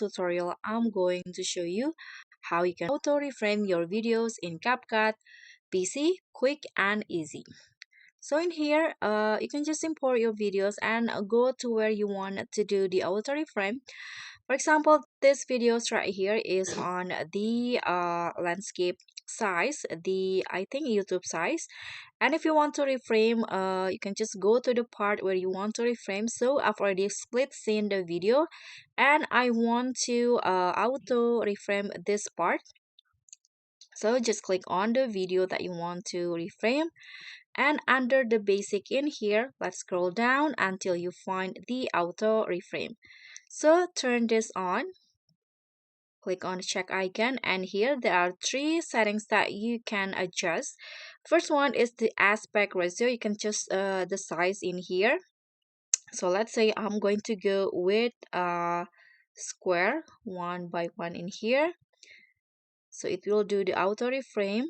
tutorial, I'm going to show you how you can auto reframe your videos in CapCut PC, quick and easy. So in here, you can just import your videos and go to where you want to do the auto reframe. For example, this videos right here is on the landscape size, the I think YouTube size. And if you want to reframe, you can just go to the part where you want to reframe. So I've already split scene the video and I want to auto reframe this part. So just click on the video that you want to reframe, and under the basic in here, let's scroll down until you find the auto reframe. So turn this on, click on the check icon, and here there are three settings that you can adjust. First one is the aspect ratio. You can just the size in here. So let's say I'm going to go with square 1:1 in here. So it will do the auto reframe,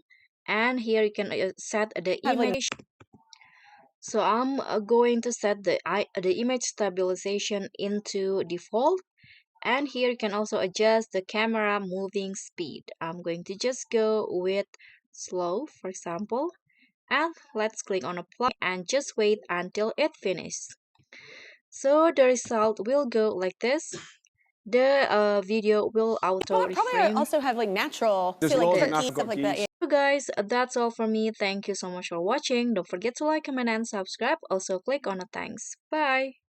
and here you can set the image. So I'm going to set the image stabilization into default, and here you can also adjust the camera moving speed. I'm going to just go with slow, for example, and let's click on apply and just wait until it finishes. So the result will go like this. The video will auto reframe. Also have like natural, There's say like loads of turkey, natural stuff like that. cookies. So guys, that's all for me. Thank you so much for watching. Don't forget to like, comment, and subscribe. Also click on the thanks. Bye.